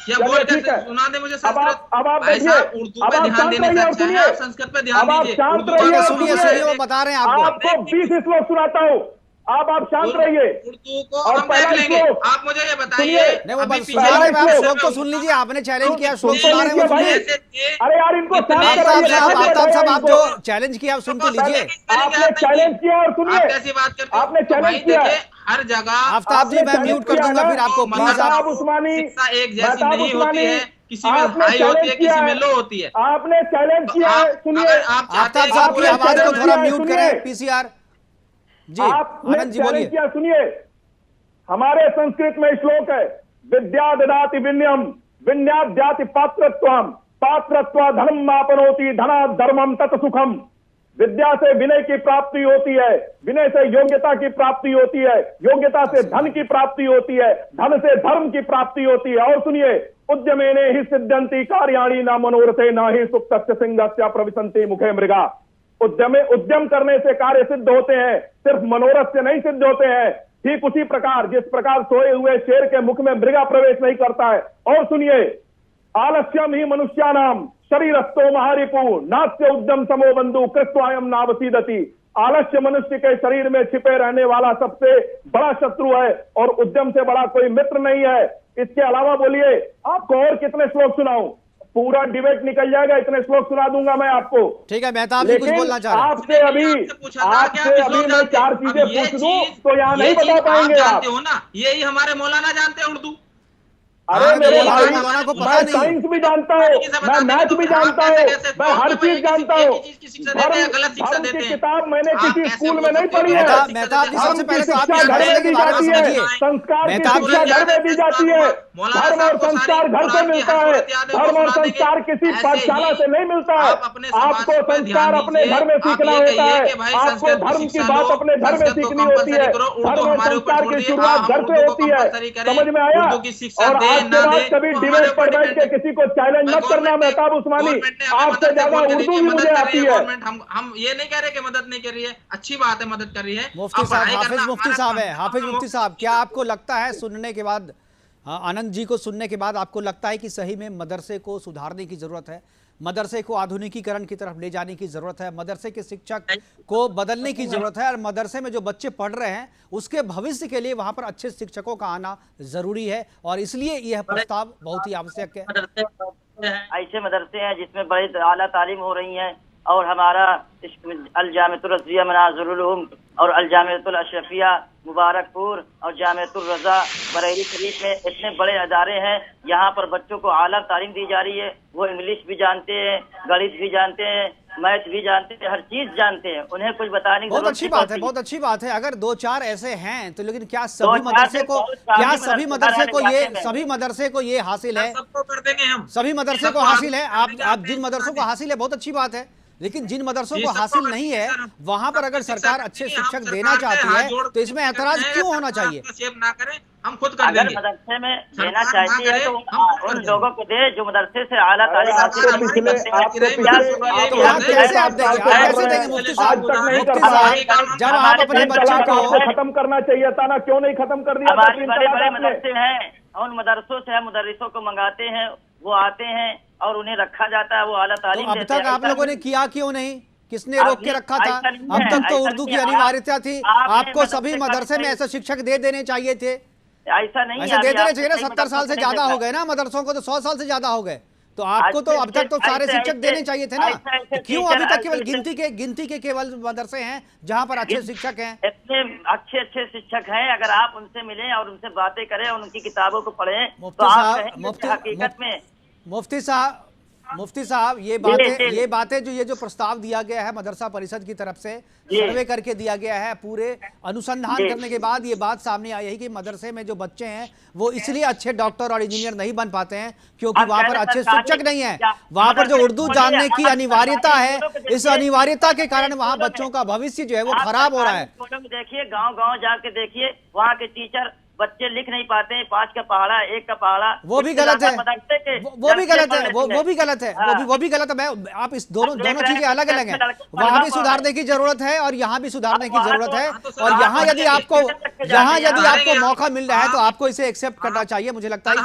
या चलिए, बोल ठीक के है। सुना दे मुझे अब संस्कृत। आप भाई देखिए, साहब, उर्दू अब पे आप ध्यान शांत देने रहिए से और अच्छा है सुनिए। आप संस्कृत पे ध्यान अब आप दीजिए। शांत उर्दू रहिए पे और सुनिए सुनिए। सुनिए, वो बता रहे हैं आपको। आपको 20 श्लोक सुनाता हूँ, आप शांत रहिए। उर्दू को और हम पहला देख लेंगे। श्लोक, आप मुझे ये बताइए, सुनिए। नहीं वो अभी बस पिछले सुना रहे हैं, आप श्लोक श्लोक तो सुन लीजिए, आपने चैलेंज किया, श्लोक सुन सुना रहे हैं, वो लीजिए भाई। सुनिए। अरे यार इनको शांत इतने- कराइए, आफ्ताब शांत साहब, आफ्ताब कराइए साहब, आप इनको। जो चैलेंज किया आप सुन तो लीजिए। आपने चैलेंज किया और सुनिए, आप कैसी बात करते हैं? आपने तो चैलेंज भाई किया। देखिए, हर जगह आफ्ताब जी मैं म्यूट कर दूंगा फिर आपको, प्लीज महताब आप। उस्मानी, शिक्षा एक जैसी महताब नहीं होती उस्मानी, है, किसी में आपने हाई होती है, चैलेंज किया किसी में है। लो होती है। आपने चैलेंज तो किया है, आप सुनिए। अगर आप चाहते आफ्ताब हैं साहब कि की पूरे आवाज को देश थोड़ा में- म्यूट सुनिए। करें, पीसीआर जी। आपने आनंद जी चैलेंज बोलिए। किया, सुनिए। हमारे संस्कृत में श्लोक है, विद्या ददाति विनयम विन्याद्याति पात्रत्वम पात्रत्व धर्म मापनोति धना धर्मम तत् सुखम। विद्या से विनय की प्राप्ति होती है, विनय से योग्यता की प्राप्ति होती है, योग्यता से धन की प्राप्ति होती है, धन से धर्म की प्राप्ति होती है। और सुनिए, उद्यमेने ही सिद्ध्यन्ति कार्याणि न मनोरथे न ही सुप्तस्य सिंहस्य प्रविशन्ति मुखे मृगा। उद्यम करने से कार्य सिद्ध होते हैं, सिर्फ मनोरथ से नहीं सिद्ध होते हैं। ठीक उसी प्रकार जिस प्रकार सोए हुए शेर के मुख में मृगा प्रवेश नहीं करता है। और सुनिए, आलस्यम ही मनुष्यानाम शरीरस्थो महारिपु नास्य उद्यम समो बंधु कृत्वायम नावसीदति। आलस्य मनुष्य के शरीर में छिपे रहने वाला सबसे बड़ा शत्रु है और उद्यम से बड़ा कोई मित्र नहीं है। इसके अलावा बोलिए, आपको और कितने श्लोक सुनाऊं? पूरा डिबेट निकल जाएगा, इतने श्लोक सुना दूंगा मैं आपको। ठीक है, मेहताब जी कुछ लेकिन बोलना चाह रहे हैं। आपसे अभी मैं 4 चीजें पूछ दूं तो यहाँ नहीं बता पाएंगे आप। जानते हो ना, यही हमारे मौलाना जानते हैं उर्दू। अरे हाँ, मेरे ये भाई, मौलाना को पता मैं नहीं। साइंस भी जानता हूँ, मैं मैथ भी जानता हूँ, मैं हर चीज जानता हूँ। धर्म की किताब मैंने किसी स्कूल में नहीं पढ़ी है। मेहताब जी सबसे पहले तो आप शिक्षा घर में दी के बारे में जाती है, समझिए। संस्कार की मेहताब जी- शिक्षा घर में दी जाती है। मौलाना धर्म साहब और को संस्कार सारी घर से कुरान की मिलता हर है। सूरत याद है, वो धर्म और सुना देंगे। संस्कार किसी ऐसे पाठशाला ही से नहीं मिलता है। आप अपने समाज आपको पे ध्यान संस्कार अपने दीजिए। घर में आप सीखना ये होता कहिए है। कि भाई आपको संस्कृत की धर्म की शिक्षा बात लो, अपने घर में संस्कृत को सीखनी होती कंपलसरी है। करो, उर्दू धर्म और हमारे ऊपर संस्कार छोड़ की दिए। शुरुआत हम घर उर्दू से को होती है। कंपलसरी करें, समझ में आया? उर्दू की शिक्षा और दे आज ना के बाद दे कभी वो हमारे डिबेट ऊपर पर बैठ डिपेंड के है। किसी को चैलेंज मत करना मेहताब उस्मानी। गवर्नमेंट ने हमें आपसे मदद से ज्यादा बोल के उर्दू देखिए, भी मदद मुझे कर रही आती है है। गवर्नमेंट। हम ये नहीं कह रहे कि मदद नहीं कर रही है, अच्छी बात है, मदद कर रही है। मुफ्ती अब साहब, पढ़ाई हाफिज करना मुफ्ती हमारा साहब है, काम हाफिज हम मुफ्ती लोग- साहब, क्या आपको लगता है सुनने के बाद, आनंद जी को सुनने के बाद आपको लगता है कि सही में मदरसे को सुधारने की जरूरत है, मदरसे को आधुनिकीकरण की तरफ ले जाने की जरूरत है, मदरसे के शिक्षक को बदलने की जरूरत है, और मदरसे में जो बच्चे पढ़ रहे हैं उसके भविष्य के लिए वहां पर अच्छे शिक्षकों का आना जरूरी है, और इसलिए यह प्रस्ताव बहुत ही आवश्यक है? ऐसे मदरसे हैं जिसमें बड़ी आला तालीम हो रही है, और हमारा अल जामिअतुल असरिया मनाज़िरुल उलूम और अल जामिअतुल अशरफिया मुबारकपुर और जामिअतुल रज़ा बरेली शरीफ में इतने बड़े अदारे हैं। यहाँ पर बच्चों को आला तालीम दी जा रही है। वो इंग्लिश भी जानते हैं, गणित भी जानते हैं, मैथ भी जानते हैं, हर चीज जानते हैं। उन्हें कुछ बताने की बहुत जरूरत अच्छी नहीं बात है, पड़ती। बहुत अच्छी बात है। अगर दो चार ऐसे हैं तो, लेकिन क्या दो सभी चार मदरसे से को, बहुत क्या काफी सभी मदरसे मदरसे को ये, इलाके में। सभी मदरसे को ये हासिल है? सबको कर देंगे हम। सभी मदरसे को सबको हासिल है। हासिल करने आप के जिन लिए मदरसों को आते हैं। हासिल है बहुत अच्छी बात है, लेकिन जिन मदरसों जी, को सबको हासिल कर नहीं देंगे है सर हम। वहां पर अगर सबको सरकार शिक्षक अच्छे नहीं, हम शिक्षक सरकार देना से चाहती हाथ है जोड़ तो इसमें ऐतराज कहेंगे, क्यों होना सरकार चाहिए? हस्तक्षेप ना करें, हम खुद कर अगर देंगे। मदरसे में सरकार देना ना चाहती है करे, तो हम खुद कर उन देंगे। लोगों को दे जो मदरसे से आला तालीम हासिल आपको करते पिछले- हैं। आपको क्या पिछले- सुनो, ये तो भी आप हम कैसे आप हैं। देंगे, आप कर कैसे रहे देंगे हैं। मुफ्ती आज साहब? तक नहीं मुफ्ती कर पाए। साहब, जब आप हमारे अपने तीन बच्चे तलाक को, आपने खत्म करना चाहिए था ना, क्यों नहीं खत्म कर दिया था हमारे तीन बड़े तलाक बड़े आपने? मदरसे हैं, उन मदरसों से हम मुदर्रिसों को मंगाते हैं, वो आते हैं और उन्हें रखा जाता है, वो आला तो तालीम अब देते हैं। तक आप ऐसा लोगों ने नहीं- किया क्यों नहीं? किसने रोक के रखा था? ऐसा नहीं अब है, तक तो ऐसा उर्दू नहीं की है। अनिवार्यता थी, आपने आपको सभी मदरसे मदरसे में का- ऐसे शिक्षक दे देने चाहिए थे। ऐसा नहीं है। ऐसे दे अभी देने आप चाहिए ना, सही 70 साल से मदरसों ज्यादा नहीं हो गए ना मदरसों को, तो 100 साल से ज्यादा हो गए, तो आपको तो अब तक तो सारे ऐसे- शिक्षक देने चाहिए थे ना। ऐसे तो क्यों अभी तक केवल ऐसे- गिनती के केवल मदरसे हैं जहां पर अच्छे शिक्षक हैं? इतने अच्छे अच्छे शिक्षक हैं, अगर आप उनसे मिलें और उनसे बातें करें और उनकी किताबों को पढ़ें तो मुफ्ती आप साहब, कहेंगे कि हकीकत में मुफ्ती साहब, ये बातें जो ये जो प्रस्ताव दिया गया है मदरसा परिषद की तरफ से, जी। सर्वे करके दिया गया है, पूरे अनुसंधान जी। करने के बाद ये बात सामने आई है कि मदरसे में जो बच्चे हैं वो इसलिए अच्छे डॉक्टर और इंजीनियर नहीं बन पाते हैं क्योंकि अब वहां पर पहले अच्छे सरकारी- शिक्षक नहीं है। क्या- वहां पर जो मदरसे उर्दू बोलिए, जानने की आप अनिवार्यता है, सरकारी स्कूलों को इस देखिए, अनिवार्यता के कारण सरकारी वहां स्कूलों बच्चों में- का भविष्य जो है वो आप खराब हो रहा है। सरकारी स्कूलों में देखिए, गांव गांव जाके देखिए, वहाँ के टीचर बच्चे लिख नहीं पाते हैं, 5 का पहाड़ा, 1 का पहाड़ा, वो भी इससे गलत है, ज्यादा मदरसे के वो भी गलत है, लड़के वो पढ़ भी गलत है, हाँ। वो भी गलत है। मैं आप इस दोनों देख रहे चीजें हैं अलग अलग हैं, लड़के वहां भी पढ़ सुधारने की जरूरत है और यहाँ भी सुधारने की अब वहाँ जरूरत तो- है। वहाँ तो और आप यहाँ यदि पढ़ेंगे, आपको कितने तक के जाते हैं? मौका मिल रहा है तो आपको इसे एक्सेप्ट करना चाहिए। मुझे लगता है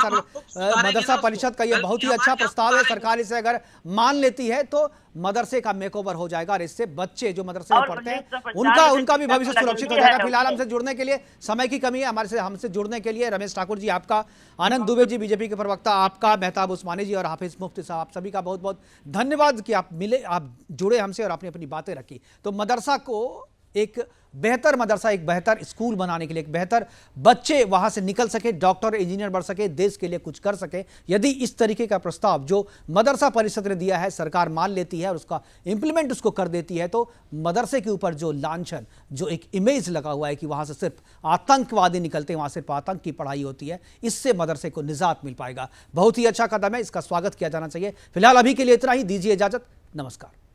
मदरसा परिषद का ये बहुत ही अच्छा प्रस्ताव है। सरकार इसे अगर मान लेती है तो मदरसे का मेकओवर हो जाएगा और इससे बच्चे जो मदरसे में और पढ़ते हैं 1950 उनका भी भविष्य लगेगी सुरक्षित हो है जाएगा। उसमें। फिलहाल हमसे जुड़ने के लिए समय की कमी है, हमसे जुड़ने के लिए रमेश ठाकुर जी आपका, आनंद दुबे जी बीजेपी के प्रवक्ता आपका, मेहताब उस्मानी जी और हाफिज मुफ्ती साहब, आप सभी का बहुत बहुत धन्यवाद कि आप मिले, आप जुड़े हमसे और आपने अपनी बातें रखी। तो मदरसा को एक बेहतर मदरसा, एक बेहतर स्कूल बनाने के लिए, एक बेहतर बच्चे वहां से निकल सके, डॉक्टर इंजीनियर बन सके, देश के लिए कुछ कर सके, यदि इस तरीके का प्रस्ताव जो मदरसा परिषद ने दिया है सरकार मान लेती है और उसका इंप्लीमेंट उसको कर देती है तो मदरसे के ऊपर जो लांछन, जो एक इमेज लगा हुआ है कि वहां से सिर्फ आतंकवादी निकलते हैं, वहां सिर्फ आतंक की पढ़ाई होती है, इससे मदरसे को निजात मिल पाएगा। बहुत ही अच्छा कदम है, इसका स्वागत किया जाना चाहिए। फिलहाल अभी के लिए इतना ही, दीजिए इजाजत, नमस्कार।